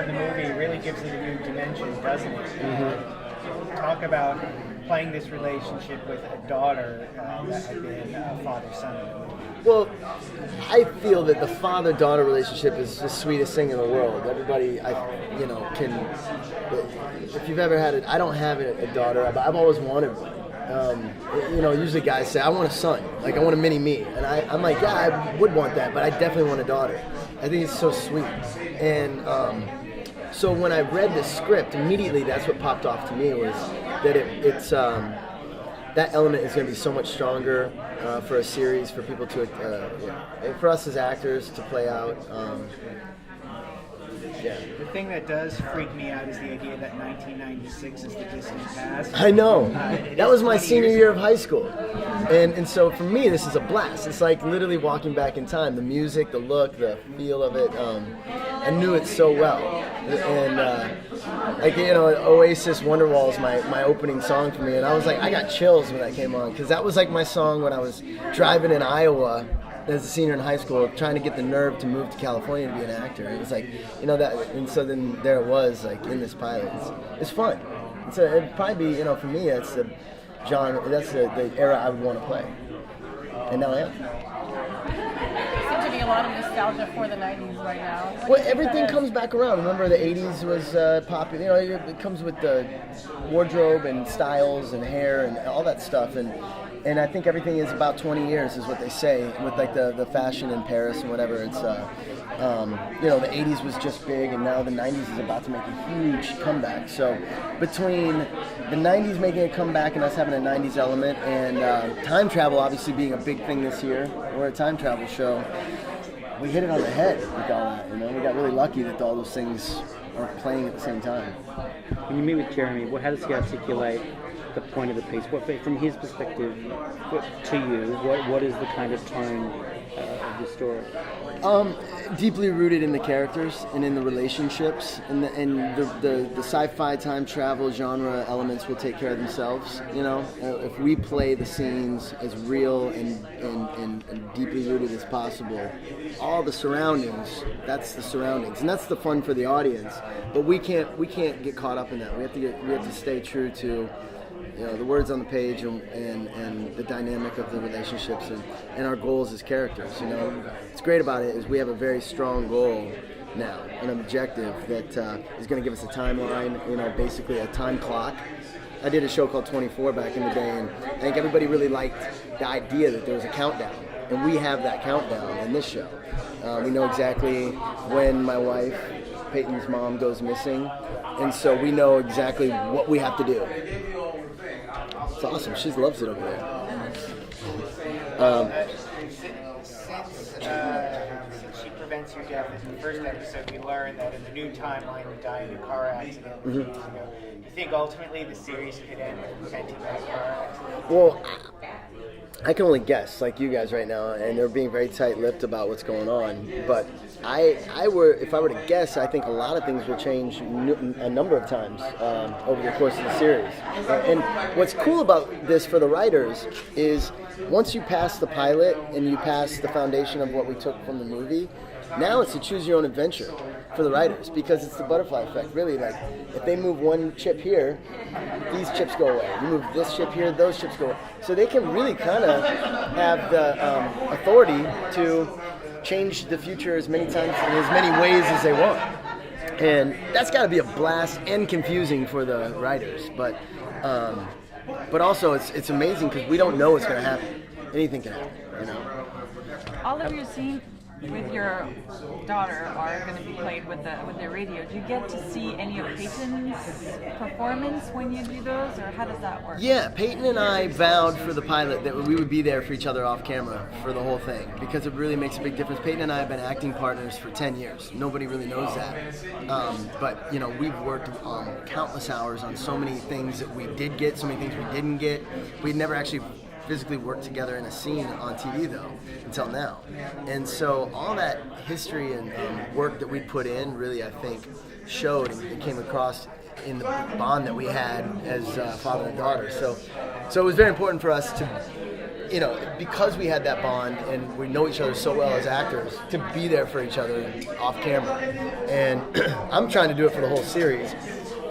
on the movie really gives it a new dimension, doesn't it? Talk about playing this relationship with a daughter that had been father-son in the movie. Well, I feel that the father-daughter relationship is the sweetest thing in the world. Everybody, can. If you've ever had it, I don't have a daughter, but I've always wanted one. Usually guys say, I want a son, like I want a mini me. And I'm like, yeah, I would want that, but I definitely want a daughter. I think it's so sweet. And so when I read the script, immediately that's what popped off to me was that it's that element is going to be so much stronger for a series, for people to, for us as actors to play out. Yeah. The thing that does freak me out is the idea that 1996 is the distant past. I know. That was my senior year of high school. And so for me, this is a blast. It's like literally walking back in time. The music, the look, the feel of it. I knew it so well. And Oasis Wonderwall is my opening song for me. And I was like, I got chills when that came on. Because that was like my song when I was driving in Iowa as a senior in high school, trying to get the nerve to move to California to be an actor. It was like, that, and so then there it was, like in this pilot. It's fun. It'd probably be, for me, that's the genre, that's the era I would want to play. And now I am. There seems to be a lot of nostalgia for the 90s right now. Well, everything comes back around. Remember, the 80s was popular. It comes with the wardrobe and styles and hair and all that stuff. And I think everything is about 20 years is what they say with like the fashion in Paris and whatever. It's the 80s was just big, and now the 90s is about to make a huge comeback. So between the 90s making a comeback and us having a 90s element, and time travel obviously being a big thing this year, we're a time travel show. We hit it on the head with all that. We got really lucky that all those things are playing at the same time. When you meet with Jeremy, how does he articulate the point of the piece? What, from his perspective, to you, what is the kind of tone of the story? Deeply rooted in the characters and in the relationships, and the sci-fi time travel genre elements will take care of themselves. If we play the scenes as real and deeply rooted as possible, all the surroundings, that's the surroundings, and that's the fun for the audience. But we can't get caught up in that. We have to stay true to the words on the page and the dynamic of the relationships and our goals as characters. What's great about it is we have a very strong goal now, an objective that is going to give us a timeline, basically a time clock. I did a show called 24 back in the day, and I think everybody really liked the idea that there was a countdown, and we have that countdown in this show. We know exactly when my wife, Peyton's mom, goes missing, and so we know exactly what we have to do. It's awesome. She loves it over there. Since she prevents your death in the first episode, we learned that in the new timeline you died in a car accident. Do you think ultimately the series could end with preventing that car accident? Well, I can only guess, like you guys right now, and they're being very tight-lipped about what's going on. But if I were to guess, I think a lot of things will change a number of times over the course of the series. And what's cool about this for the writers is once you pass the pilot and you pass the foundation of what we took from the movie, now it's a choose your own adventure for the writers, because it's the butterfly effect. Really, like if they move one chip here, these chips go away. You move this chip here, those chips go away. So they can really kind of have the authority to change the future as many times in as many ways as they want. And that's got to be a blast and confusing for the writers. But also it's amazing because we don't know what's going to happen. Anything can happen, All of your scenes with your daughter are going to be played with the radio. Do you get to see any of Peyton's performance when you do those, or how does that work? Yeah, Peyton and I vowed for the pilot that we would be there for each other off camera for the whole thing, because it really makes a big difference. Peyton and I have been acting partners for 10 years. Nobody really knows that. But we've worked countless hours on so many things that we did get, so many things we didn't get. We'd never actually physically worked together in a scene on TV though until now, and so all that history and work that we put in really, I think, showed and came across in the bond that we had as father and daughter. So it was very important for us to because we had that bond and we know each other so well as actors, to be there for each other off camera. And I'm trying to do it for the whole series.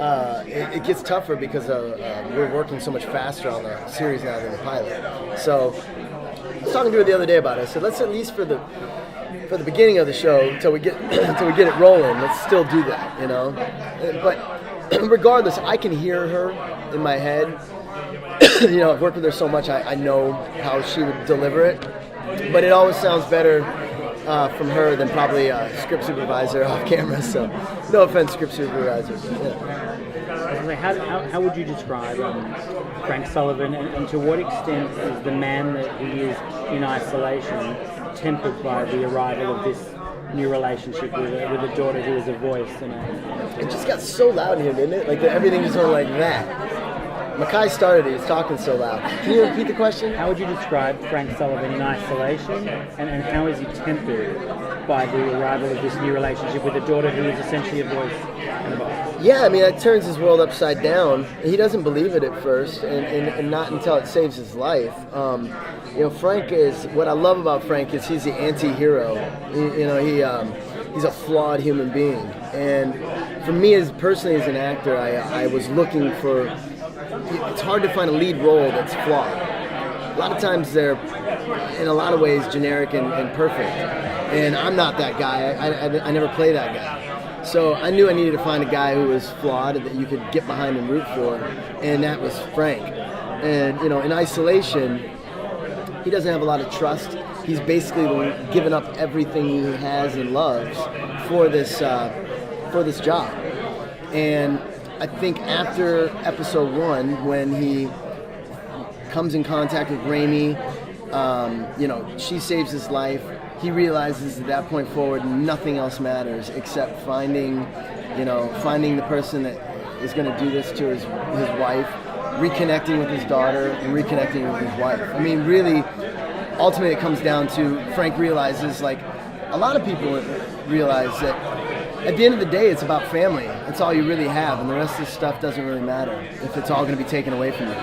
It gets tougher because we're working so much faster on the series now than the pilot. So I was talking to her the other day about it. I said, let's at least for the beginning of the show, until we get it rolling, let's still do that, But regardless, I can hear her in my head. I've worked with her so much, I know how she would deliver it. But it always sounds better from her than probably a script supervisor off camera. So no offense, script supervisor. How would you describe Frank Sullivan, and to what extent is the man that he is in isolation tempered by the arrival of this new relationship with a daughter who is a voice? It just got so loud here, didn't it? Like everything was like that. Mackay started it. He's talking so loud. Can you repeat the question? How would you describe Frank Sullivan in isolation, and how is he tempered by the arrival of this new relationship with a daughter who is essentially a voice and a boss? Yeah, I mean, it turns his world upside down. He doesn't believe it at first, and not until it saves his life. Frank is, what I love about Frank is he's the anti-hero. He's a flawed human being. And for me, personally as an actor, I was looking for, it's hard to find a lead role that's flawed. A lot of times they're, in a lot of ways, generic and perfect. And I'm not that guy. I never play that guy. So I knew I needed to find a guy who was flawed that you could get behind and root for, and that was Frank. And in isolation, he doesn't have a lot of trust. He's basically given up everything he has and loves for this job. And I think after episode 1, when he comes in contact with Raimi, she saves his life. He realizes at that point forward, nothing else matters except finding the person that is going to do this to his wife, reconnecting with his daughter, and reconnecting with his wife. I mean, really, ultimately, it comes down to Frank realizes, like a lot of people realize, that at the end of the day, it's about family. That's all you really have, and the rest of this stuff doesn't really matter if it's all going to be taken away from you.